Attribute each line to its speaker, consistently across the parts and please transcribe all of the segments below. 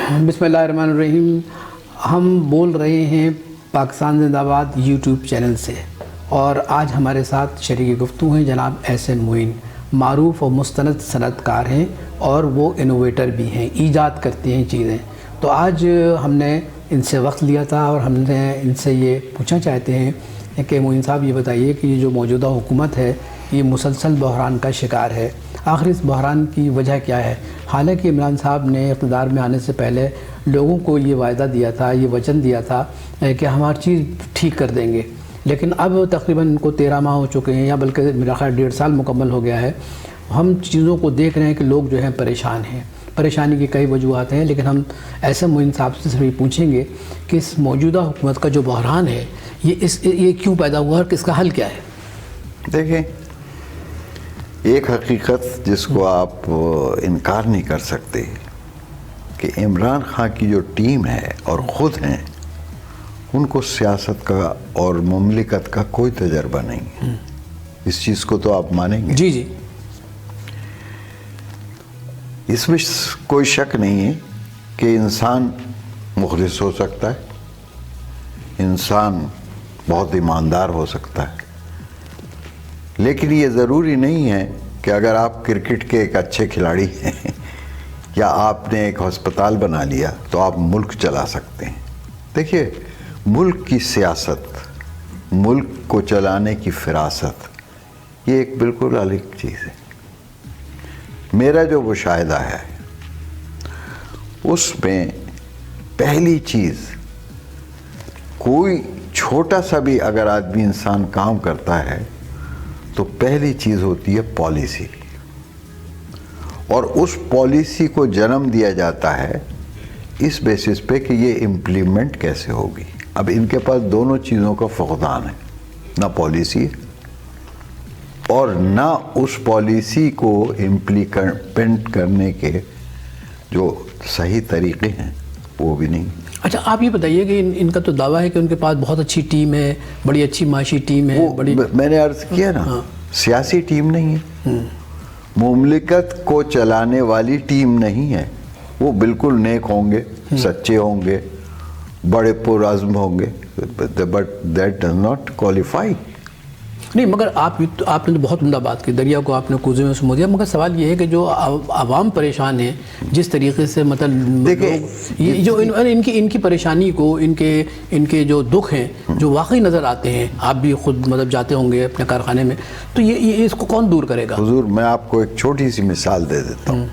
Speaker 1: بسم اللہ الرحمن الرحیم. ہم بول رہے ہیں پاکستان زندہ آباد یوٹیوب چینل سے، اور آج ہمارے ساتھ شریک گفتگو ہیں جناب احسن معین. معروف و مستند صنعت کار ہیں اور وہ انوویٹر بھی ہیں، ایجاد کرتے ہیں چیزیں. تو آج ہم نے ان سے وقت لیا تھا اور ہم نے ان سے یہ پوچھنا چاہتے ہیں کہ معین صاحب یہ بتائیے کہ یہ جو موجودہ حکومت ہے یہ مسلسل بحران کا شکار ہے. آخر اس بحران کی وجہ کیا ہے؟ حالانکہ عمران صاحب نے اقتدار میں آنے سے پہلے لوگوں کو یہ وعدہ دیا تھا، یہ وعن دیا تھا کہ ہم ہر چیز ٹھیک کر دیں گے، لیکن اب تقریباً ان کو 13 ماہ ہو چکے ہیں، یا بلکہ میرا خیال 1.5 سال مکمل ہو گیا ہے. ہم چیزوں کو دیکھ رہے ہیں کہ لوگ جو ہیں پریشان ہیں. پریشانی کی کئی وجوہات ہیں، لیکن ہم احسن معین صاحب سے صرف یہ پوچھیں گے کہ اس موجودہ حکومت کا جو بحران ہے یہ کیوں پیدا ہوا اور کس کا حل کیا ہے؟
Speaker 2: دیکھیں، ایک حقیقت جس کو آپ انکار نہیں کر سکتے کہ عمران خان کی جو ٹیم ہے اور خود ہیں، ان کو سیاست کا اور مملکت کا کوئی تجربہ نہیں ہے. اس چیز کو تو آپ مانیں گے؟
Speaker 1: جی.
Speaker 2: اس میں کوئی شک نہیں ہے کہ انسان مخلص ہو سکتا ہے، انسان بہت ایماندار ہو سکتا ہے، لیکن یہ ضروری نہیں ہے کہ اگر آپ کرکٹ کے ایک اچھے کھلاڑی ہیں یا آپ نے ایک ہسپتال بنا لیا تو آپ ملک چلا سکتے ہیں. دیکھیے، ملک کی سیاست، ملک کو چلانے کی فراست، یہ ایک بالکل الگ چیز ہے. میرا جو مشاہدہ ہے اس میں پہلی چیز، کوئی چھوٹا سا بھی اگر آدمی انسان کام کرتا ہے تو پہلی چیز ہوتی ہے پالیسی، اور اس پالیسی کو جنم دیا جاتا ہے اس بیسس پہ کہ یہ امپلیمنٹ کیسے ہوگی. اب ان کے پاس دونوں چیزوں کا فقدان ہے، نہ پالیسی اور نہ اس پالیسی کو امپلیمنٹ کرنے کے جو صحیح طریقے ہیں وہ بھی نہیں.
Speaker 1: اچھا، آپ یہ بتائیے کہ ان کا تو دعویٰ ہے کہ ان کے پاس بہت اچھی ٹیم ہے، بڑی اچھی معاشی ٹیم ہے.
Speaker 2: میں نے عرض کیا نا، سیاسی ٹیم نہیں ہے، مملکت کو چلانے والی ٹیم نہیں ہے. وہ بالکل نیک ہوں گے، سچے ہوں گے، بڑے پرعزم ہوں گے، but that does not qualify.
Speaker 1: نہیں، مگر آپ نے تو بہت عمدہ بات کی، دریا کو آپ نے کوزے میں سمو دیا. مگر سوال یہ ہے کہ جو عوام پریشان ہے جس طریقے سے، مطلب جو ان کی پریشانی کو، ان کے جو دکھ ہیں جو واقعی نظر آتے ہیں، آپ بھی خود مطلب جاتے ہوں گے اپنے کارخانے میں، تو یہ اس کو کون دور کرے گا؟
Speaker 2: حضور، میں آپ کو ایک چھوٹی سی مثال دے دیتا ہوں.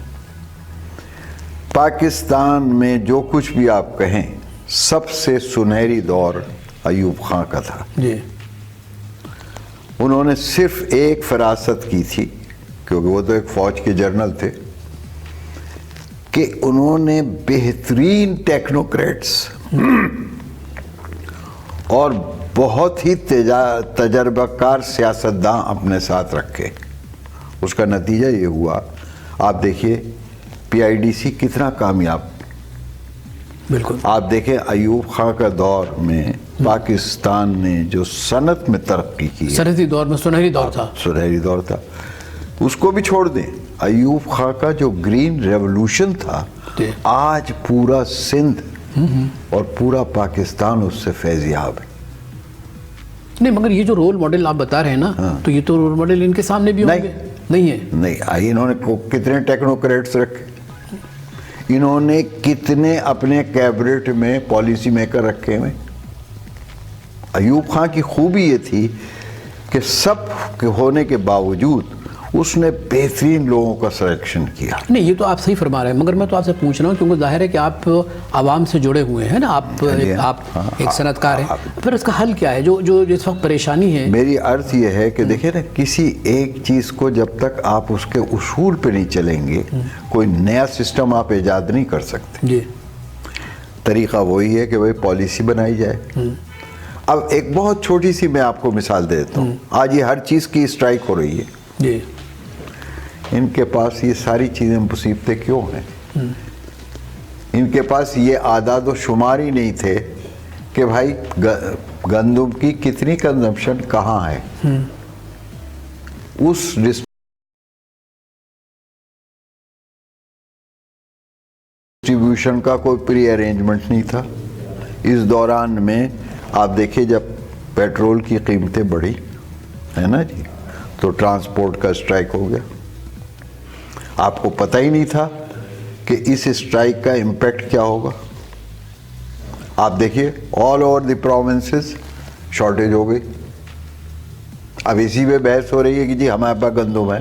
Speaker 2: پاکستان میں جو کچھ بھی آپ کہیں، سب سے سنہری دور ایوب خان کا تھا.
Speaker 1: جی.
Speaker 2: انہوں نے صرف ایک فراست کی تھی، کیونکہ وہ تو ایک فوج کے جنرل تھے، کہ انہوں نے بہترین ٹیکنوکریٹس اور بہت ہی تجربہ کار سیاستداں اپنے ساتھ رکھے. اس کا نتیجہ یہ ہوا، آپ دیکھیے PIDC کتنا کامیاب.
Speaker 1: بالکل.
Speaker 2: آپ دیکھیں ایوب خان کا دور میں پاکستان نے جو صنعت میں ترقی کی،
Speaker 1: صنعتی دور میں سنہری دور تھا.
Speaker 2: سنہری دور تھا. اس کو بھی چھوڑ دیں، ایوب خان کا جو گرین ریولوشن تھا، آج پورا سندھ اور پورا پاکستان اس سے فیضیاب ہے.
Speaker 1: نہیں، مگر یہ جو رول ماڈل آپ بتا رہے ہیں نا، تو یہ تو رول ماڈل ان کے سامنے بھی ہوں گے. نہیں ہے.
Speaker 2: نہیں، انہوں نے کتنے ٹیکنوکریٹس رکھے، انہوں نے کتنے اپنے کیبنٹ میں پالیسی میکر رکھے ہوئے. ایوب خان کی خوبی یہ تھی کہ سب کے ہونے کے باوجود اس نے بہترین لوگوں کا سلیکشن کیا.
Speaker 1: نہیں، یہ تو آپ صحیح فرما رہے ہیں، مگر میں تو آپ سے پوچھ رہا ہوں کیونکہ ظاہر ہے کہ آپ عوام سے جڑے ہوئے ہیں نا، آپ ایک صنعت کار ہیں. پھر اس کا حل کیا ہے جو اس وقت پریشانی ہے؟
Speaker 2: میری عرض یہ ہے کہ دیکھیں نا، کسی ایک چیز کو جب تک آپ اس کے اصول پہ نہیں چلیں گے، کوئی نیا سسٹم آپ ایجاد نہیں کر سکتے.
Speaker 1: جی.
Speaker 2: طریقہ وہی ہے کہ بھائی پالیسی بنائی جائے. اب ایک بہت چھوٹی سی میں آپ کو مثال دے دیتا ہوں. آج یہ ہر چیز کی اسٹرائک ہو رہی ہے.
Speaker 1: جی.
Speaker 2: ان کے پاس یہ ساری چیزیں مصیبتیں کیوں ہیں؟ ان کے پاس یہ اعداد و شمار ہی نہیں تھے کہ بھائی گندم کی کتنی کنزمپشن کہاں ہے. اس ڈسٹریبیوشن ڈسٹریبیوشن کا کوئی پری ارینجمنٹ نہیں تھا. اس دوران میں آپ دیکھیں جب پیٹرول کی قیمتیں بڑھی ہے نا جی, تو ٹرانسپورٹ کا اسٹرائک ہو گیا. آپ کو پتہ ہی نہیں تھا کہ اس اسٹرائک کا امپیکٹ کیا ہوگا. آپ دیکھیے all over the provinces shortage ہو گئی. اب اسی پہ بحث ہو رہی ہے کہ جی ہمارے پاس گندم ہے.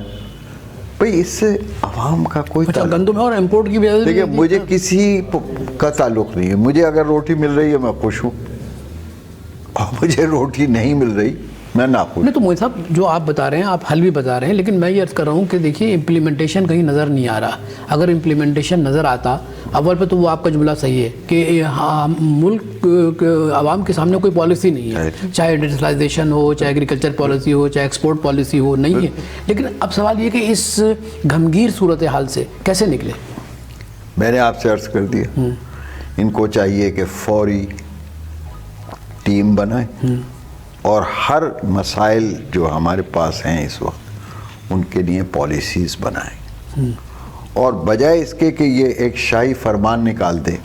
Speaker 2: بھئی اس سے عوام کا کوئی تعلق.
Speaker 1: گندم ہے اور امپورٹ کی وجہ سے
Speaker 2: دیکھیے مجھے کسی کا تعلق نہیں ہے. مجھے اگر روٹی مل رہی ہے میں خوش ہوں, اور مجھے روٹی نہیں مل رہی میں ناخوش.
Speaker 1: نہیں تو موین صاحب جو آپ بتا رہے ہیں آپ حل بھی بتا رہے ہیں, لیکن میں یہ عرض کر رہا ہوں کہ دیکھیے امپلیمنٹیشن کہیں نظر نہیں آ رہا. اگر امپلیمنٹیشن نظر آتا, اول پہ تو وہ آپ کا جملہ صحیح ہے کہ ملک عوام کے سامنے کوئی پالیسی نہیں ہے, چاہے انڈسٹریلائزیشن ہو, چاہے ایگریکلچر پالیسی ہو, چاہے ایکسپورٹ پالیسی ہو, نہیں ہے. لیکن اب سوال یہ کہ اس گھمگیر صورتحال سے کیسے نکلے.
Speaker 2: میں نے آپ سے عرض کر دیا, ان کو چاہیے کہ فوری ٹیم بنائیں اور ہر مسائل جو ہمارے پاس ہیں اس وقت ان کے لیے پالیسیز بنائیں, اور بجائے اس کے کہ یہ ایک شاہی فرمان نکال دیں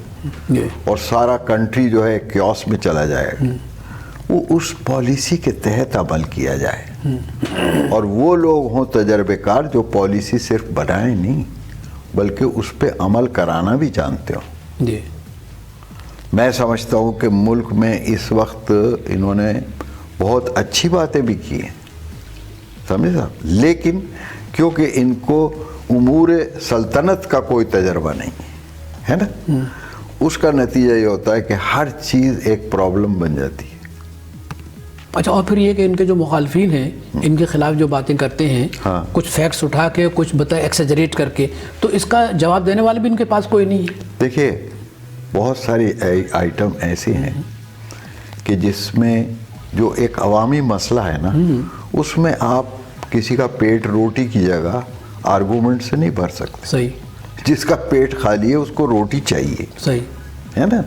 Speaker 2: اور سارا کنٹری جو ہے کیوس میں چلا جائے, وہ اس پالیسی کے تحت عمل کیا جائے. اور وہ لوگ ہوں تجربے کار جو پالیسی صرف بنائیں نہیں بلکہ اس پہ عمل کرانا بھی جانتے ہوں. میں سمجھتا ہوں کہ ملک میں اس وقت انہوں نے بہت اچھی باتیں بھی کی ہیں, سمجھے صاحب, لیکن کیونکہ ان کو امور سلطنت کا کوئی تجربہ نہیں ہے نا, اس کا نتیجہ یہ ہوتا ہے کہ ہر چیز ایک پرابلم بن جاتی ہے.
Speaker 1: اچھا, اور پھر یہ کہ ان کے جو مخالفین ہیں ان کے خلاف جو باتیں کرتے ہیں, کچھ فیکٹس اٹھا کے کچھ ایکسیجریٹ کر کے, تو اس کا جواب دینے والے بھی ان کے پاس کوئی نہیں ہے.
Speaker 2: دیکھیے بہت ساری آئٹم ایسے ہیں کہ جس میں جو ایک عوامی مسئلہ ہے نا, اس میں آپ کسی کا پیٹ روٹی کی جگہ آرگومنٹ سے نہیں بھر سکتے.
Speaker 1: صحیح.
Speaker 2: جس کا پیٹ خالی ہے اس کو روٹی چاہیے.
Speaker 1: صحیح
Speaker 2: ہے نا.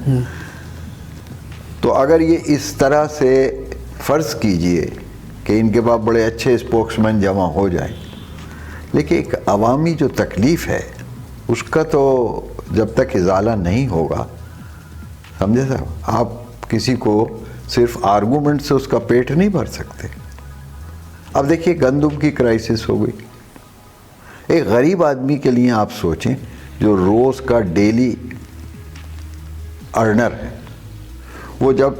Speaker 2: تو اگر یہ اس طرح سے فرض کیجئے کہ ان کے پاس بڑے اچھے اسپوکس مین جمع ہو جائیں, لیکن ایک عوامی جو تکلیف ہے اس کا تو جب تک ازالہ نہیں ہوگا, سمجھے صاحب, آپ کسی کو صرف آرگومنٹ سے اس کا پیٹ نہیں بھر سکتے. اب دیکھیے گندم کی کرائسس ہو گئی. ایک غریب آدمی کے لیے آپ سوچیں جو روز کا ڈیلی ارنر ہے, وہ جب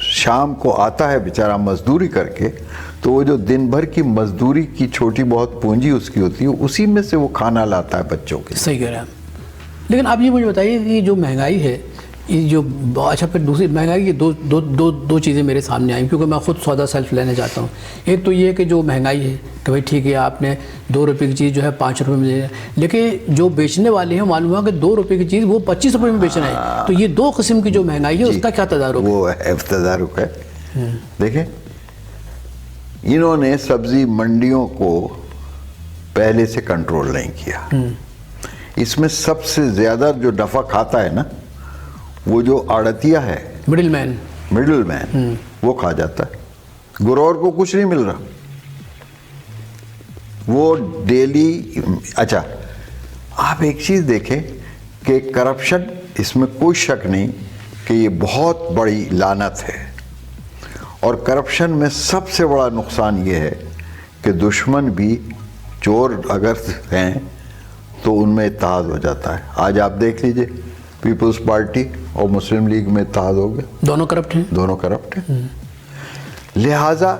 Speaker 2: شام کو آتا ہے بیچارہ مزدوری کر کے, تو وہ جو دن بھر کی مزدوری کی چھوٹی بہت پونجی اس کی ہوتی ہے, اسی میں سے وہ کھانا لاتا ہے بچوں کے.
Speaker 1: صحیح کہہ رہے ہیں. لیکن آپ یہ مجھے بتائیے کہ جو مہنگائی ہے, یہ جو اچھا پھر دوسری مہنگائی, یہ دو چیزیں میرے سامنے آئیں کیونکہ میں خود سودا سیلف لینے جاتا ہوں. ایک تو یہ کہ جو مہنگائی ہے کہ بھائی ٹھیک ہے آپ نے 2 روپے کی چیز جو ہے 5 روپے میں دے, لیکن جو بیچنے والے ہیں معلوم ہوا کہ 2 روپے کی چیز وہ 25 روپے میں بیچ رہے ہیں. تو یہ 2 قسم کی جو مہنگائی ہے اس کا کیا تدارک؟
Speaker 2: وہ تدارک ہے. دیکھیں انہوں نے سبزی منڈیوں کو پہلے سے کنٹرول نہیں کیا. اس میں سب سے زیادہ جو نفع کھاتا ہے نا وہ جو آڑتیا ہے, مڈل مین, وہ کھا جاتا ہے. گرور کو کچھ نہیں مل رہا, وہ ڈیلی. اچھا آپ ایک چیز دیکھیں کہ کرپشن, اس میں کوئی شک نہیں کہ یہ بہت بڑی لعنت ہے, اور کرپشن میں سب سے بڑا نقصان یہ ہے کہ دشمن بھی, چور اگر ہیں تو ان میں اتحاد ہو جاتا ہے. آج آپ دیکھ لیجئے پیپلز پارٹی اور مسلم لیگ میں اتحاد ہو گیا, دونوں کرپٹ ہیں. لہٰذا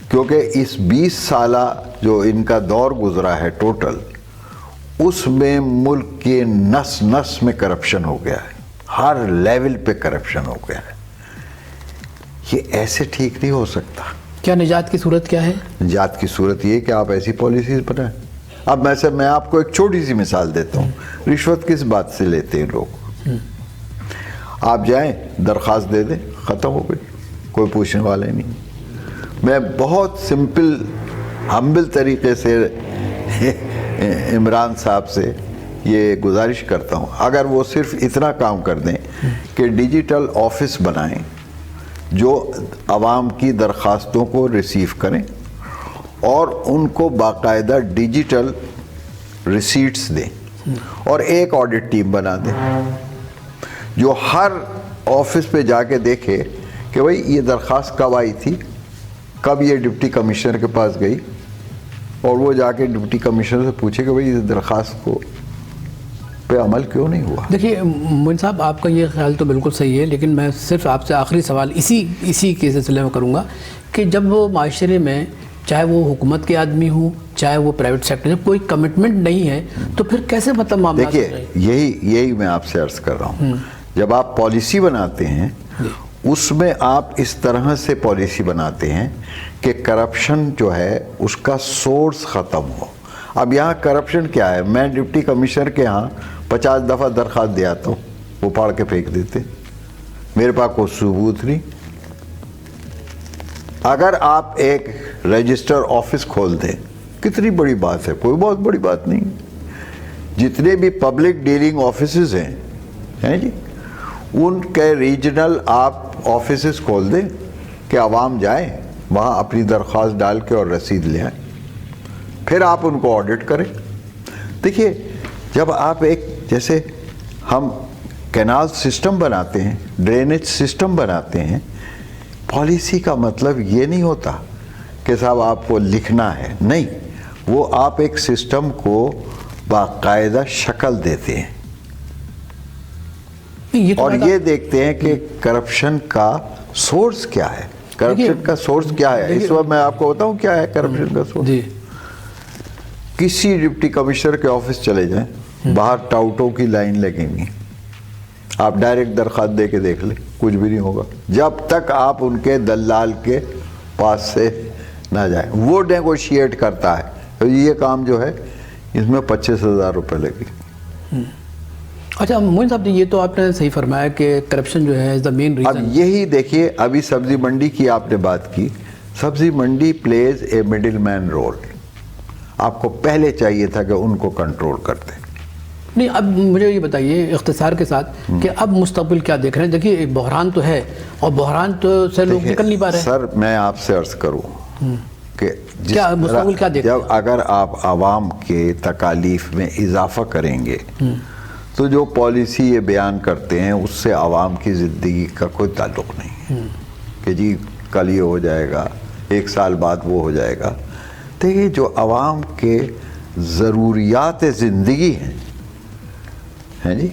Speaker 2: کیونکہ اس 20 سالہ جو ان کا دور گزرا ہے ٹوٹل, اس میں ملک کے نس نس میں کرپشن ہو گیا ہے, ہر لیول پہ کرپشن ہو گیا ہے. یہ ایسے ٹھیک نہیں ہو سکتا.
Speaker 1: کیا نجات کی صورت کیا ہے؟ نجات
Speaker 2: کی صورت یہ کہ آپ ایسی پالیسیز بنائیں. اب میں آپ کو ایک چھوٹی سی مثال دیتا ہوں. رشوت کس بات سے لیتے ہیں لوگ؟ آپ جائیں درخواست دے دیں, ختم ہو گئی, کوئی پوچھنے والے نہیں. میں بہت سمپل ہمبل طریقے سے عمران صاحب سے یہ گزارش کرتا ہوں, اگر وہ صرف اتنا کام کر دیں کہ ڈیجیٹل آفس بنائیں جو عوام کی درخواستوں کو ریسیو کریں اور ان کو باقاعدہ ڈیجیٹل ریسیٹس دیں, اور ایک آڈٹ ٹیم بنا دیں جو ہر آفس پہ جا کے دیکھے کہ بھائی یہ درخواست کب آئی تھی, کب یہ ڈپٹی کمشنر کے پاس گئی, اور وہ جا کے ڈپٹی کمشنر سے پوچھے کہ بھائی اس درخواست کو پہ عمل کیوں نہیں ہوا.
Speaker 1: دیکھیے معین صاحب, آپ کا یہ خیال تو بالکل صحیح ہے, لیکن میں صرف آپ سے آخری سوال اسی کے سلسلے میں کروں گا کہ جب وہ معاشرے میں چاہے وہ حکومت کے آدمی ہوں چاہے وہ پرائیویٹ سیکٹر, جب کوئی کمٹمنٹ نہیں ہے تو پھر کیسے مطلب معاملات ہو رہے ہیں؟
Speaker 2: دیکھیے یہی میں آپ سے عرض کر رہا ہوں, جب آپ پالیسی بناتے ہیں اس میں آپ اس طرح سے پالیسی بناتے ہیں کہ کرپشن جو ہے اس کا سورس ختم ہو. اب یہاں کرپشن کیا ہے, میں ڈپٹی کمشنر کے ہاں 50 دفعہ درخواست دے آتا ہوں, وہ پاڑ کے پھینک دیتے, میرے پاس کوئی ثبوت نہیں. اگر آپ ایک رجسٹر آفس کھول دیں کتنی بڑی بات ہے, کوئی بہت بڑی بات نہیں. جتنے بھی پبلک ڈیلنگ آفیسز ہیں جی, ان کے ریجنل آپ آفیسز کھول دیں کہ عوام جائیں وہاں اپنی درخواست ڈال کے اور رسید لے آئیں, پھر آپ ان کو آڈٹ کریں. دیکھیے جب آپ ایک جیسے ہم کینال سسٹم بناتے ہیں, ڈرینیج سسٹم بناتے ہیں, پالیسی کا مطلب یہ نہیں ہوتا کہ صاحب آپ کو لکھنا ہے, نہیں, وہ آپ ایک سسٹم کو باقاعدہ شکل دیتے ہیں اور یہ دیکھتے ہیں کہ کرپشن کا سورس کیا ہے. کرپشن کا سورس کیا ہے اس وقت میں آپ کو بتاؤں کیا ہے کرپشن کا سورس. کسی ڈپٹی کمشنر کے آفس چلے جائیں, باہر ٹاؤٹوں کی لائن لگیں گی, آپ ڈائریکٹ درخواست دے کے دیکھ لیں کچھ بھی نہیں ہوگا جب تک آپ ان کے دلال کے پاس سے نہ جائیں. وہ نیگوشیٹ کرتا ہے, تو یہ کام جو ہے اس میں 25,000 روپے لگے.
Speaker 1: اچھا معین صاحب, یہ تو آپ نے صحیح فرمایا کہ کرپشن جو ہے از دا مین ریزن.
Speaker 2: اب یہی دیکھیے, ابھی سبزی منڈی کی آپ نے بات کی, سبزی منڈی please a middle man role. آپ کو پہلے چاہیے تھا کہ ان کو کنٹرول کرتے.
Speaker 1: نہیں, اب مجھے یہ بتائیے اختصار کے ساتھ کہ اب مستقبل کیا دیکھ رہے ہیں؟ دیکھیے ایک بحران تو ہے اور بحران تو سے لوگ نکل نہیں پا رہے ہیں.
Speaker 2: سر میں آپ سے عرض کروں کہ
Speaker 1: کیا مستقبل کیا دیکھ رہے ہیں؟
Speaker 2: جب اگر آپ عوام کے تکالیف میں اضافہ کریں گے تو جو پالیسی یہ بیان کرتے ہیں اس سے عوام کی زندگی کا کوئی تعلق نہیں ہے کہ جی کل یہ ہو جائے گا, 1 سال بعد وہ ہو جائے گا. دیکھیے جو عوام کے ضروریات زندگی ہیں جی,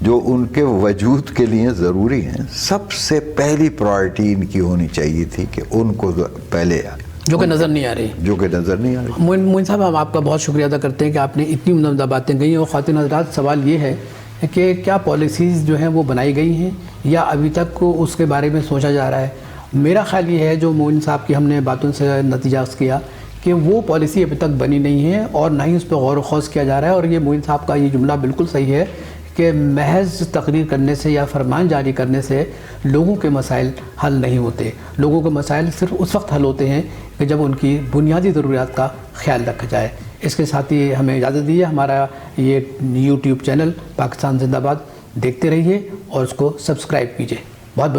Speaker 2: جو ان کے وجود کے لیے ضروری ہیں, سب سے پہلی پرائرٹی ان کی ہونی چاہیے تھی کہ ان کو پہلے,
Speaker 1: جو کہ نظر نہیں آ رہی. معین صاحب, ہم آپ کا بہت شکریہ ادا کرتے ہیں کہ آپ نے اتنی عمدہ باتیں کہیں. اور خواتین حضرات, سوال یہ ہے کہ کیا پالیسیز جو ہیں وہ بنائی گئی ہیں یا ابھی تک اس کے بارے میں سوچا جا رہا ہے؟ میرا خیال یہ ہے, جو معین صاحب کی ہم نے باتوں سے نتیجہ کیا کہ وہ پالیسی ابھی تک بنی نہیں ہے اور نہ ہی اس پہ غور و خوض کیا جا رہا ہے. اور یہ معین صاحب کا یہ جملہ بالکل صحیح ہے کہ محض تقریر کرنے سے یا فرمان جاری کرنے سے لوگوں کے مسائل حل نہیں ہوتے. لوگوں کے مسائل صرف اس وقت حل ہوتے ہیں کہ جب ان کی بنیادی ضروریات کا خیال رکھا جائے. اس کے ساتھ ہی ہمیں اجازت دیجیے. ہمارا یہ یوٹیوب چینل پاکستان زندہ باد دیکھتے رہیے اور اس کو سبسکرائب کیجیے. بہت